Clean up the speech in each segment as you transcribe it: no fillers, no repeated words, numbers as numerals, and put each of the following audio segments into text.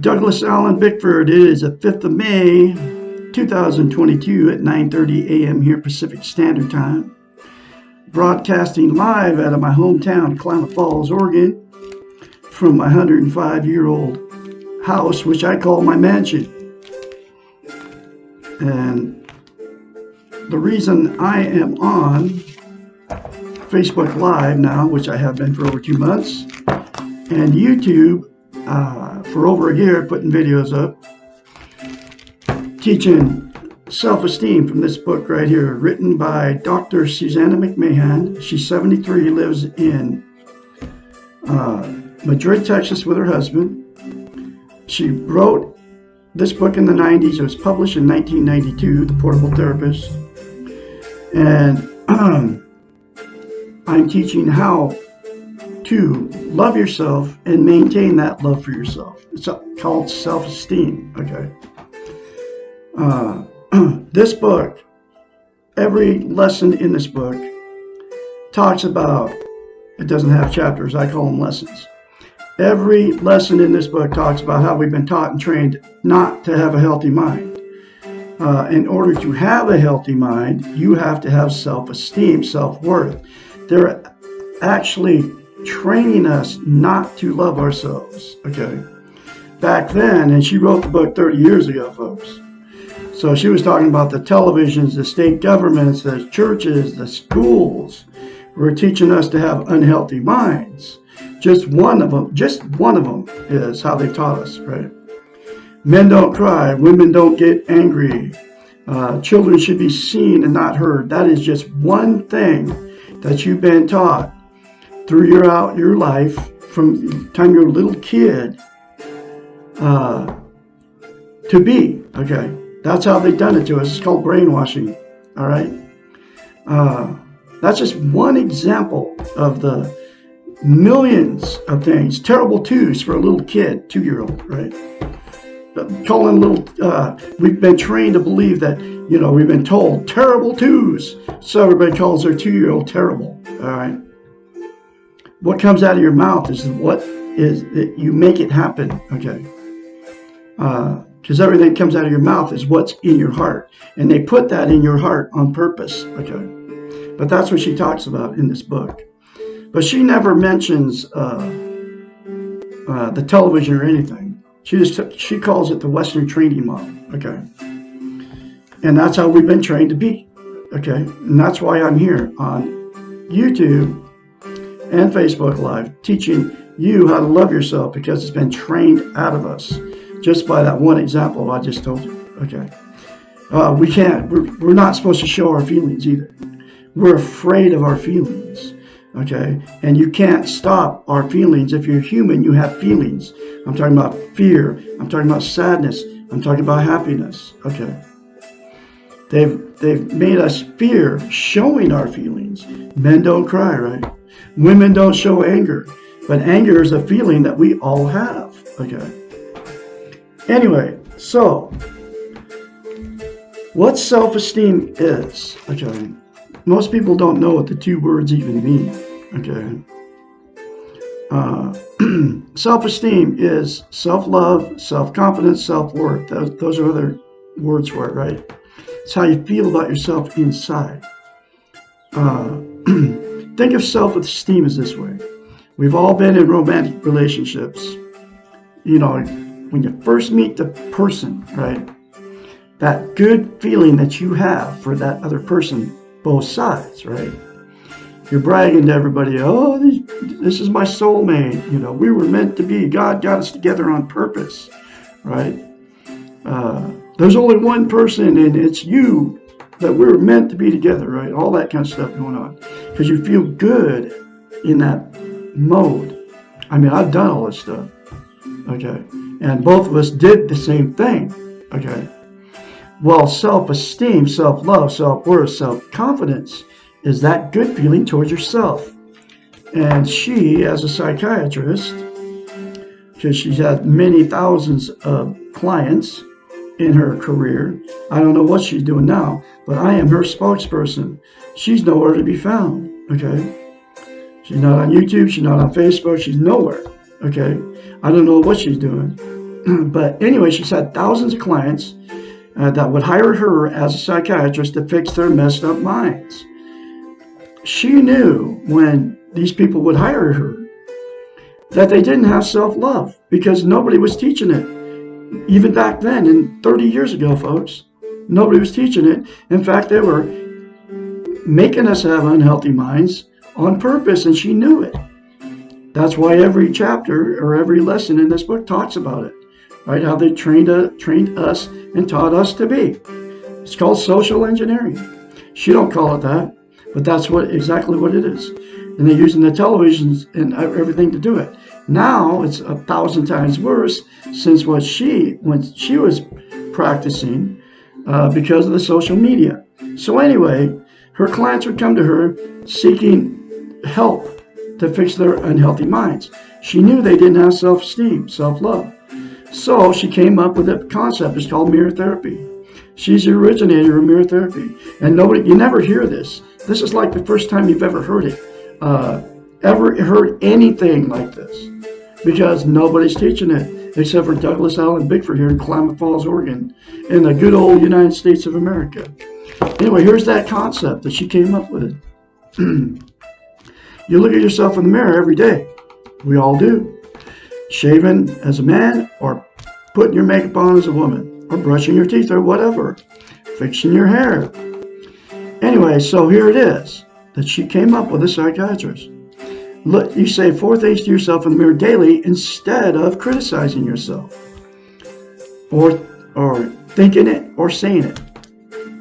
Douglas Allen Bickford. It is the 5th of May, 2022 at 9:30 a.m. here Pacific Standard Time. Broadcasting live out of my hometown, Klamath Falls, Oregon, from my 105-year-old house, which I call my mansion. And the reason I am on Facebook Live now, which I have been for over 2 months, and YouTube for over a year, putting videos up, teaching self-esteem from this book right here, written by Dr. Susanna McMahon. She's 73, lives in Madrid, Texas with her husband. She wrote this book in the 90s. It was published in 1992, The Portable Therapist. And I'm teaching how to love yourself and maintain that love for yourself. It's called self-esteem, okay? This book, every lesson in this book talks about, it doesn't have chapters, I call them lessons. Every lesson in this book talks about how we've been taught and trained not to have a healthy mind. In order to have a healthy mind, you have to have self-esteem, self-worth. They're actually training us not to love ourselves, okay? Back then, and she wrote the book 30 years ago, folks. So she was talking about the televisions, the state governments, the churches, the schools were teaching us to have unhealthy minds. Just one of them is how they taught us, right? Men don't cry, women don't get angry, children should be seen and not heard. That is just one thing that you've been taught throughout your life from the time you're a little kid to be, okay? That's how they've done it to us. It's called brainwashing, all right? That's just one example of the millions of things. Terrible twos for a little kid, 2-year-old, right? Calling little, we've been trained to believe that, you know, we've been told terrible twos. So everybody calls their 2-year-old terrible, all right? What comes out of your mouth is what is, you make it happen, okay? Because everything that comes out of your mouth is what's in your heart. And they put that in your heart on purpose, okay? But that's what she talks about in this book. But she never mentions the television or anything. She calls it the Western training model, okay? And that's how we've been trained to be, okay? And that's why I'm here on YouTube and Facebook Live, teaching you how to love yourself, because it's been trained out of us just by that one example I just told you, okay? We're not supposed to show our feelings either. We're afraid of our feelings, okay? And you can't stop our feelings. If you're human, you have feelings. I'm talking about fear. I'm talking about sadness. I'm talking about happiness, okay? They've made us fear showing our feelings. Men don't cry, right? Women don't show anger, but anger is a feeling that we all have, okay? Anyway, so what self-esteem is, okay? Most people don't know what the two words even mean, okay? Self-esteem is self-love, self-confidence, self-worth. Those are other words for it, right? It's how you feel about yourself inside. Think of self-esteem as this way. We've all been in romantic relationships. You know, when you first meet the person, right? That good feeling that you have for that other person, both sides, right? You're bragging to everybody, oh, this is my soulmate. You know, we were meant to be. God got us together on purpose, right? There's only one person, and it's you, that we were meant to be together, right? All that kind of stuff going on. Because you feel good in that mode. I mean, I've done all this stuff, okay? And both of us did the same thing, okay? Well, self-esteem, self-love, self-worth, self-confidence is that good feeling towards yourself. And she, as a psychiatrist, because she's had many thousands of clients in her career, I don't know what she's doing now, but I am her spokesperson. She's nowhere to be found, okay? She's not on YouTube, she's not on Facebook, she's nowhere, okay? I don't know what she's doing. But anyway, she's had thousands of clients that would hire her as a psychiatrist to fix their messed up minds. She knew when these people would hire her that they didn't have self-love because nobody was teaching it. Even back then, and 30 years ago, folks, nobody was teaching it. In fact, they were making us have unhealthy minds on purpose, and she knew it. That's why every chapter or every lesson in this book talks about it, right? How they trained us and taught us to be. It's called social engineering. She don't call it that, but that's exactly what it is. And they're using the televisions and everything to do it. Now it's 1,000 times worse since when she was practicing because of the social media. So anyway, her clients would come to her seeking help to fix their unhealthy minds. She knew they didn't have self-esteem, self-love. So she came up with a concept. It's called mirror therapy. She's the originator of mirror therapy. And you never hear this. This is like the first time you've ever heard it. Ever heard anything like this, because nobody's teaching it except for Douglas Allen Bickford here in Klamath Falls, Oregon, in the good old United States of America. Anyway, here's that concept that she came up with. You look at yourself in the mirror every day. We all do. Shaving as a man, or putting your makeup on as a woman, or brushing your teeth, or whatever, fixing your hair. Anyway, so here it is that she came up with, a psychiatrist. Look, you say 4 things to yourself in the mirror daily instead of criticizing yourself, or thinking it or saying it.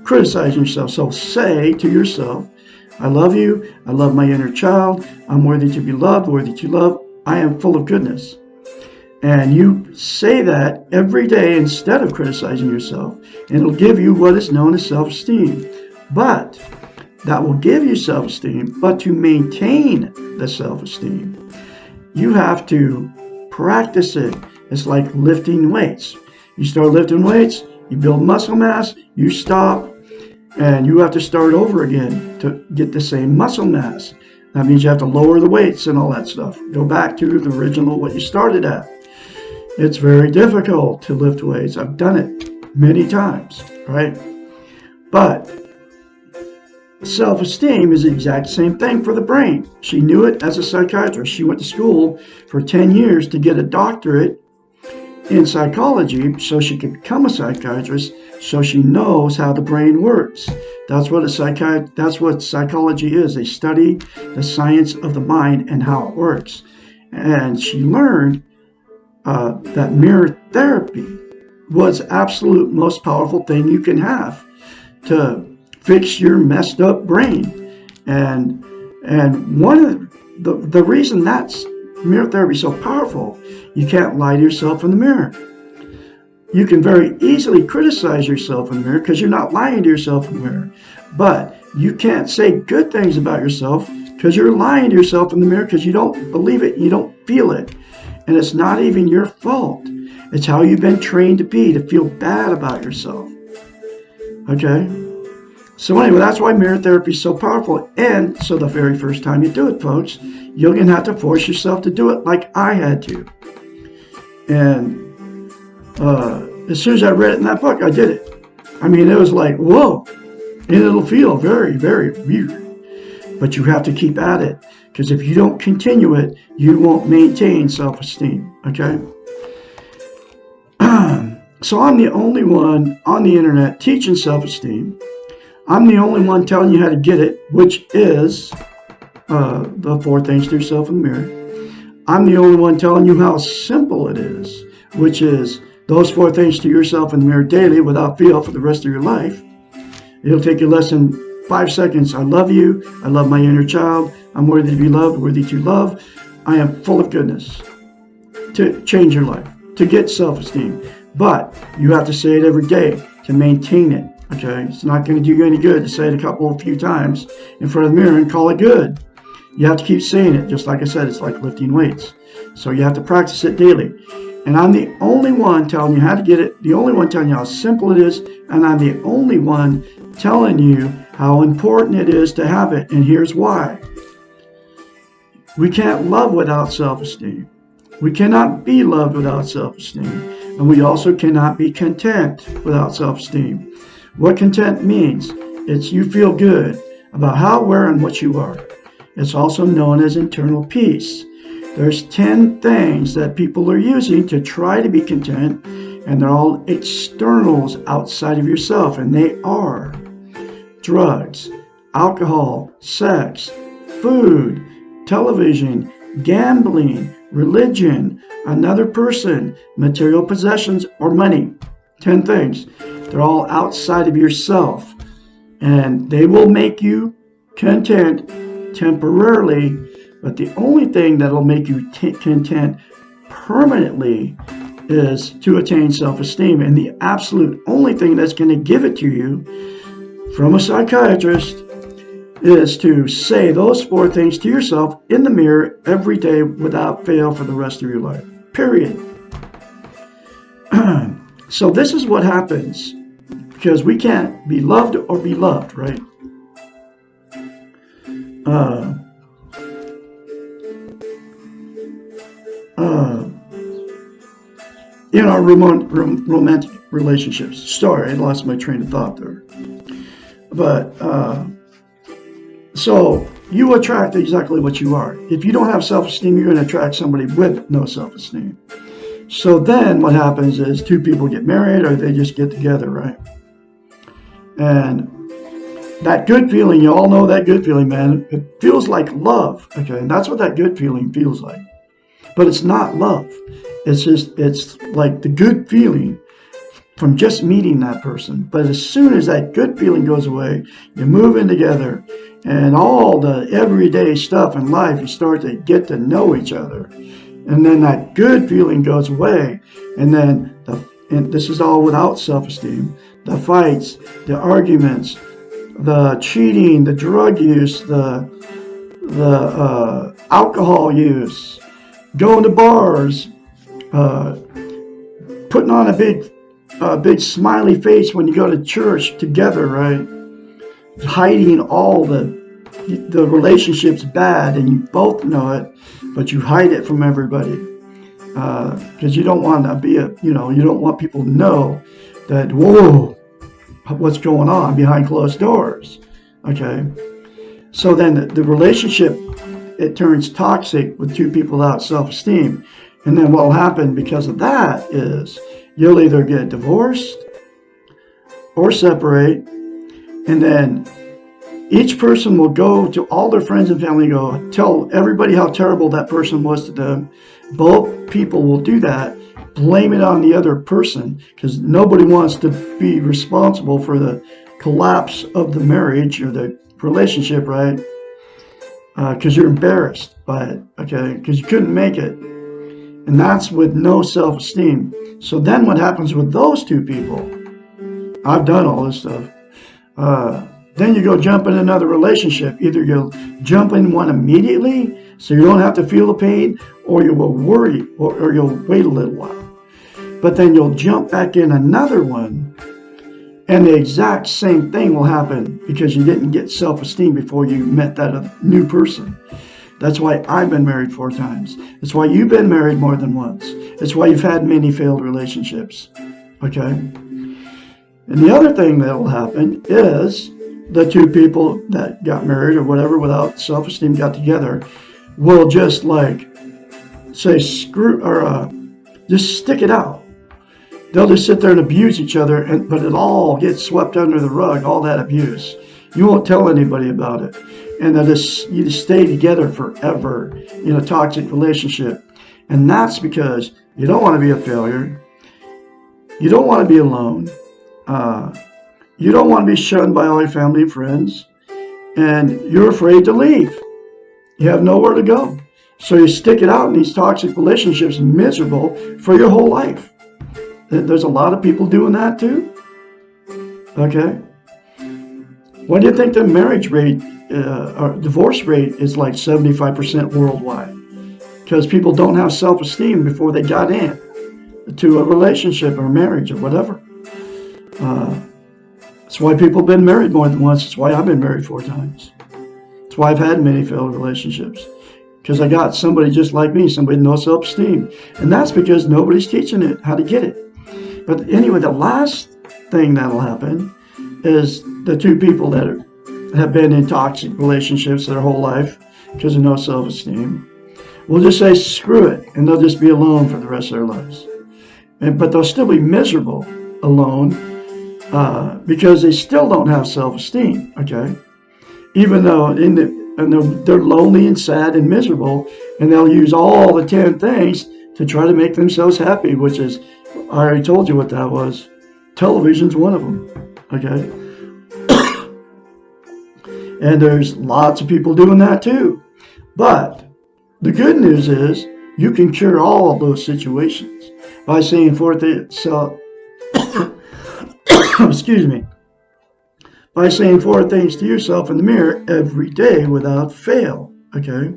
Criticizing yourself. So say to yourself, I love you. I love my inner child. I'm worthy to be loved, worthy to love. I am full of goodness. And you say that every day instead of criticizing yourself, and it'll give you what is known as self-esteem. But that will give you self-esteem, but to maintain the self-esteem, you have to practice it. It's like lifting weights. You start lifting weights, you build muscle mass, you stop, and you have to start over again to get the same muscle mass. That means you have to lower the weights and all that stuff. Go back to the original, what you started at. It's very difficult to lift weights. I've done it many times, right? But self-esteem is the exact same thing for the brain. She knew it as a psychiatrist. She went to school for 10 years to get a doctorate in psychology so she could become a psychiatrist, so she knows how the brain works. That's what psychology is. They study the science of the mind and how it works. And she learned that mirror therapy was the absolute most powerful thing you can have to fix your messed up brain. And one of the reason that's mirror therapy so powerful, you can't lie to yourself in the mirror. You can very easily criticize yourself in the mirror because you're not lying to yourself in the mirror. But you can't say good things about yourself because you're lying to yourself in the mirror because you don't believe it, you don't feel it. And it's not even your fault. It's how you've been trained to be, to feel bad about yourself. Okay? So anyway, that's why mirror therapy is so powerful. And so the very first time you do it, folks, you're going to have to force yourself to do it like I had to. And as soon as I read it in that book, I did it. I mean, it was like, whoa. And it'll feel very, very weird. But you have to keep at it. Because if you don't continue it, you won't maintain self-esteem. Okay? So I'm the only one on the internet teaching self-esteem. I'm the only one telling you how to get it, which is the 4 things to yourself in the mirror. I'm the only one telling you how simple it is, which is those 4 things to yourself in the mirror daily without fail for the rest of your life. It'll take you less than 5 seconds. I love you. I love my inner child. I'm worthy to be loved, worthy to love. I am full of goodness. To change your life, to get self-esteem. But you have to say it every day to maintain it. Okay, it's not going to do you any good to say it a few times in front of the mirror and call it good. You have to keep saying it. Just like I said, it's like lifting weights. So you have to practice it daily. And I'm the only one telling you how to get it, the only one telling you how simple it is, and I'm the only one telling you how important it is to have it. And here's why. We can't love without self-esteem. We cannot be loved without self-esteem. And we also cannot be content without self-esteem. What content means, it's you feel good about how, where, and what you are. It's also known as internal peace. There's 10 things that people are using to try to be content, and they're all externals outside of yourself, and they are drugs, alcohol, sex, food, television, gambling, religion, another person, material possessions, or money. 10 things. They're all outside of yourself, and they will make you content temporarily, but the only thing that'll make you content permanently is to attain self-esteem. And the absolute only thing that's going to give it to you from a psychiatrist is to say those 4 things to yourself in the mirror every day without fail for the rest of your life. Period. So this is what happens because we can't be loved or be loved, right? In our romantic relationships. Sorry, I lost my train of thought there. But so you attract exactly what you are. If you don't have self-esteem, you're going to attract somebody with no self-esteem. So then what happens is 2 people get married or they just get together, right? And that good feeling, you all know that good feeling, man. It feels like love, okay? And that's what that good feeling feels like. But it's not love. It's like the good feeling from just meeting that person. But as soon as that good feeling goes away, you move in together and all the everyday stuff in life, you start to get to know each other. And then that good feeling goes away. And then, and this is all without self-esteem, the fights, the arguments, the cheating, the drug use, the alcohol use, going to bars, putting on a big smiley face when you go to church together, right? Hiding all the relationship's bad, and you both know it, but you hide it from everybody because you don't want to be you don't want people to know that, whoa, what's going on behind closed doors. Okay, so then the relationship, it turns toxic with 2 people without self-esteem. And then what will happen because of that is you'll either get divorced or separate, and then each person will go to all their friends and family, go tell everybody how terrible that person was to them. Both people will do that, blame it on the other person, because nobody wants to be responsible for the collapse of the marriage or the relationship, right? Because you're embarrassed by it, okay? Because you couldn't make it. And that's with no self-esteem. So then what happens with those 2 people? I've done all this stuff. Then you go jump in another relationship. Either you'll jump in one immediately so you don't have to feel the pain, or you will worry, or you'll wait a little while. But then you'll jump back in another one, and the exact same thing will happen because you didn't get self-esteem before you met that new person. That's why I've been married 4 times. It's why you've been married more than once. It's why you've had many failed relationships. Okay? And the other thing that will happen is the 2 people that got married or whatever without self-esteem got together will just like say screw or just stick it out. They'll just sit there and abuse each other, but it all gets swept under the rug, all that abuse. You won't tell anybody about it. And you just stay together forever in a toxic relationship. And that's because you don't want to be a failure. You don't want to be alone. You don't want to be shunned by all your family and friends. And you're afraid to leave. You have nowhere to go. So you stick it out in these toxic relationships, miserable for your whole life. There's a lot of people doing that too. Okay. Why do you think the marriage rate or divorce rate is like 75% worldwide? Because people don't have self-esteem before they got in to a relationship or marriage or whatever. That's why people have been married more than once. That's why I've been married 4 times. That's why I've had many failed relationships. because I got somebody just like me, somebody with no self-esteem. And that's because nobody's teaching it how to get it. But anyway, the last thing that'll happen is the two people that have been in toxic relationships their whole life because of no self-esteem will just say, screw it, and they'll just be alone for the rest of their lives. But they'll still be miserable alone because they still don't have self-esteem, okay? Even though they're lonely and sad and miserable, and they'll use all the 10 things to try to make themselves happy, which is, I already told you what that was. Television's one of them, okay? And there's lots of people doing that too. But the good news is you can cure all of those situations by saying excuse me, by saying 4 things to yourself in the mirror every day without fail, okay?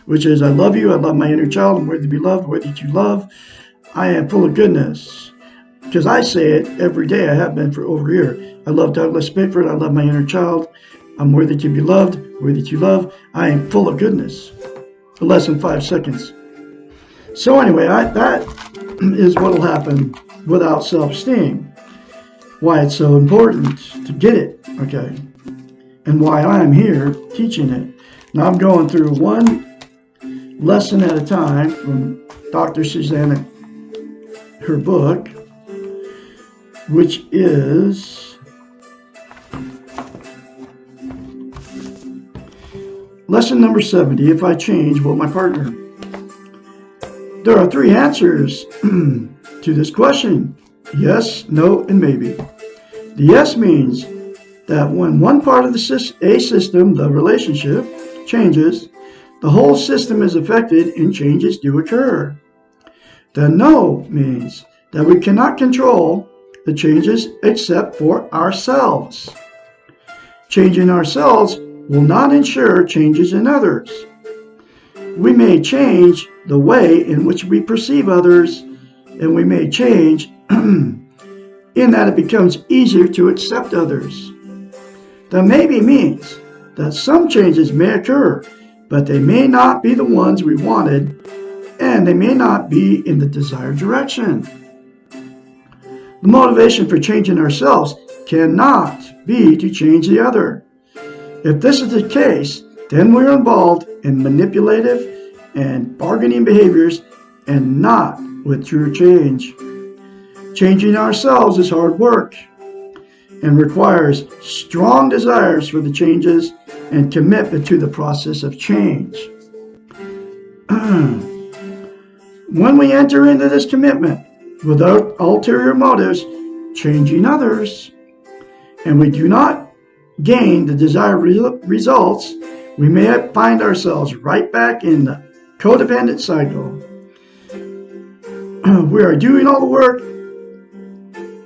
Which is, I love you, I love my inner child, I'm worthy to be loved, worthy to love, I am full of goodness. Because I say it every day, I have been for over a year. I love Douglas Bickford, I love my inner child, I'm worthy to be loved, worthy to love, I am full of goodness. For less than 5 seconds. So anyway, that is what will happen without self-esteem. Why it's so important to get it, okay? And why I'm here teaching it. Now I'm going through one lesson at a time from Dr. Susanna, her book, which is lesson number 70, if I change, will my partner? There are 3 answers to this question. Yes, no, and maybe. The yes means that when one part of a system, the relationship, changes, the whole system is affected and changes do occur. The no means that we cannot control the changes except for ourselves. Changing ourselves will not ensure changes in others. We may change the way in which we perceive others, and we may change in that it becomes easier to accept others. The maybe means that some changes may occur, but they may not be the ones we wanted, and they may not be in the desired direction. The motivation for changing ourselves cannot be to change the other. If this is the case, then we're involved in manipulative and bargaining behaviors and not with true change. Changing ourselves is hard work and requires strong desires for the changes and commitment to the process of change. When we enter into this commitment without ulterior motives, changing others, and we do not gain the desired results, we may find ourselves right back in the codependent cycle. We are doing all the work,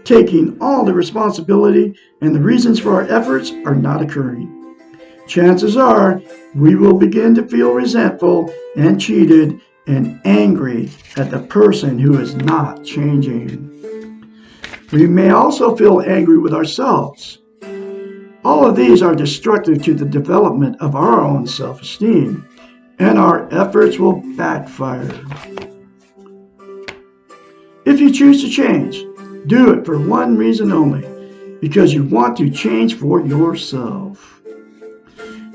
taking all the responsibility, and the reasons for our efforts are not occurring. Chances are we will begin to feel resentful and cheated and angry at the person who is not changing. We may also feel angry with ourselves. All of these are destructive to the development of our own self-esteem, and our efforts will backfire. If you choose to change, do it for one reason only, because you want to change for yourself.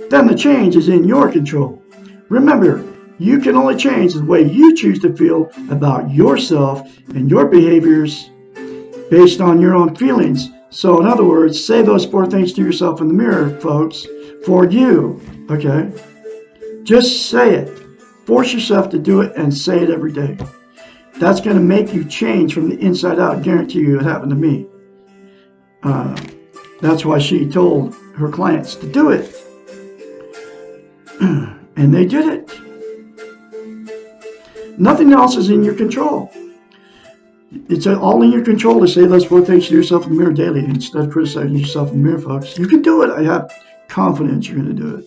Then the change is in your control. Remember, you can only change the way you choose to feel about yourself and your behaviors based on your own feelings. So in other words, say those 4 things to yourself in the mirror, folks, for you, okay? Just say it. Force yourself to do it and say it every day. That's going to make you change from the inside out. I guarantee you it happened to me. That's why she told her clients to do it. And they did it. Nothing else is in your control. It's all in your control to say those 4 things to yourself in the mirror daily instead of criticizing yourself in the mirror, folks. You can do it. I have confidence you're going to do it.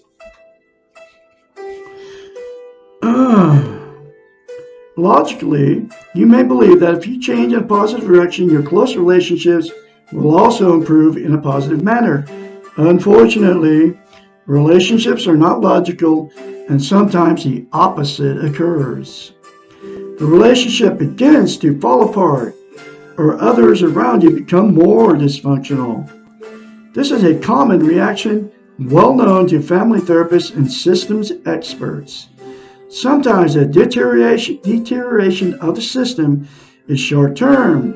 Logically, you may believe that if you change in a positive direction, your close relationships will also improve in a positive manner. Unfortunately, Relationships are not logical, and sometimes the opposite occurs. The relationship begins to fall apart, or others around you become more dysfunctional. This is a common reaction well known to family therapists and systems experts. Sometimes the deterioration of the system is short term,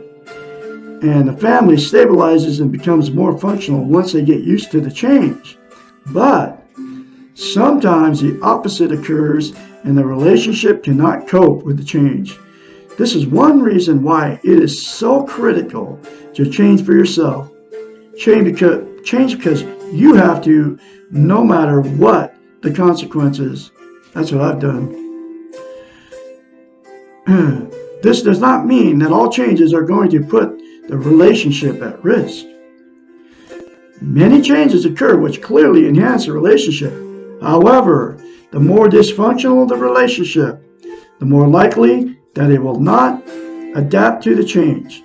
and the family stabilizes and becomes more functional once they get used to the change. But sometimes the opposite occurs and the relationship cannot cope with the change. This is one reason why it is so critical to change for yourself. Change because you have to, no matter what the consequences. That's what I've done. This does not mean that all changes are going to put the relationship at risk. Many changes occur which clearly enhance the relationship. However, the more dysfunctional the relationship, the more likely that it will not adapt to the change.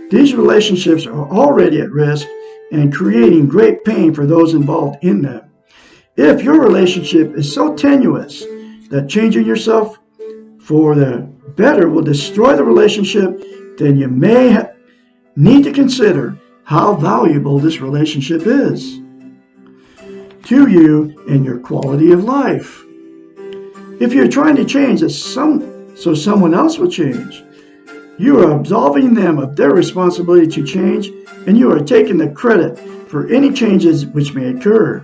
These relationships are already at risk and creating great pain for those involved in them. If your relationship is so tenuous that changing yourself for the better will destroy the relationship, then you may need to consider how valuable this relationship is to you and your quality of life. If you're trying to change so someone else will change, you are absolving them of their responsibility to change, and you are taking the credit for any changes which may occur.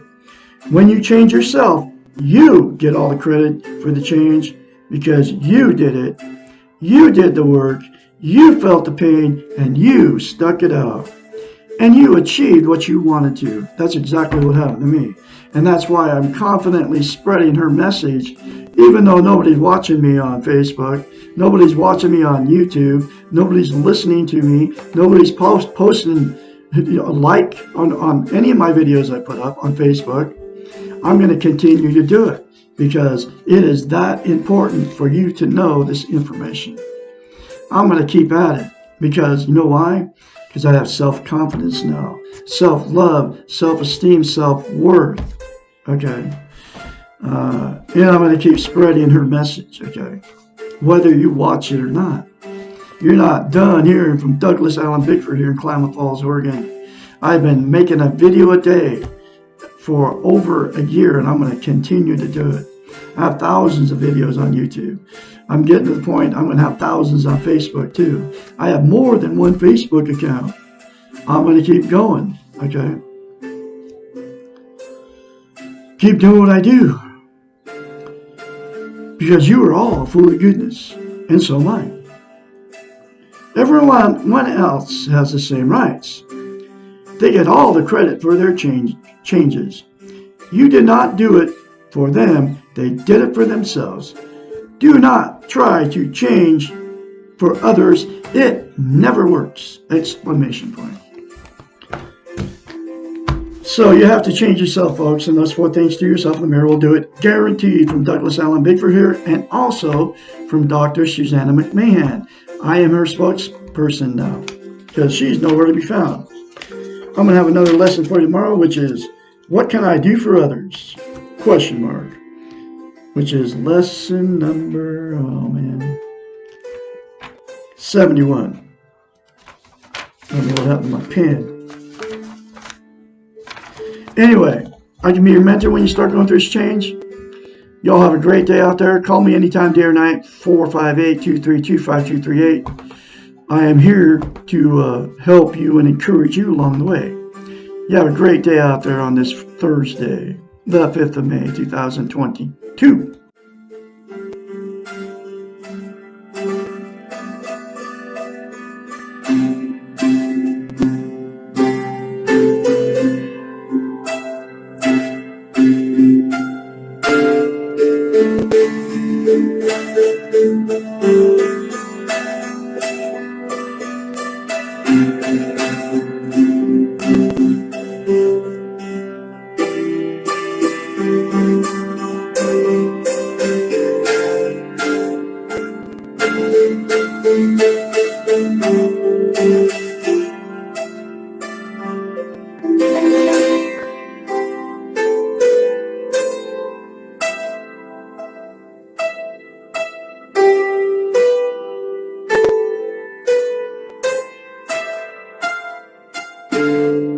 When you change yourself, you get all the credit for the change because you did it. You did the work, you felt the pain, and you stuck it out. And you achieved what you wanted to. That's exactly what happened to me. And that's why I'm confidently spreading her message, even though nobody's watching me on Facebook, nobody's watching me on YouTube, nobody's listening to me, nobody's posting like on any of my videos I put up on Facebook. I'm going to continue to do it because it is that important for you to know this information. I'm going to keep at it because you know why? Because I have self-confidence now, self-love, self-esteem, self-worth. Okay. And I'm going to keep spreading her message. Okay. Whether you watch it or not. You're not done hearing from Douglas Allen Bickford here in Klamath Falls, Oregon. I've been making a video a day for over a year, and I'm going to continue to do it. I have thousands of videos on YouTube. I'm getting to the point I'm going to have thousands on Facebook too. I have more than one Facebook account. I'm going to keep going, okay? Keep doing what I do. Because you are all full of goodness, and so am I. Everyone else has the same rights. They get all the credit for their changes. You did not do it for them. They did it for themselves. Do not try to change for others. It never works! Exclamation point. So you have to change yourself, folks, and those 4 things to yourself in the mirror will do it. Guaranteed from Douglas Allen Bickford here, and also from Dr. Susanna McMahon. I am her spokesperson now, because she's nowhere to be found. I'm going to have another lesson for you tomorrow, which is, what can I do for others? Question mark. Which is lesson number, 71. I don't know what happened to my pen. Anyway, I can be your mentor when you start going through this change. Y'all have a great day out there. Call me anytime, day or night, 458-232-5238. I am here to help you and encourage you along the way. You have a great day out there on this Thursday, the 5th of May, 2022. you.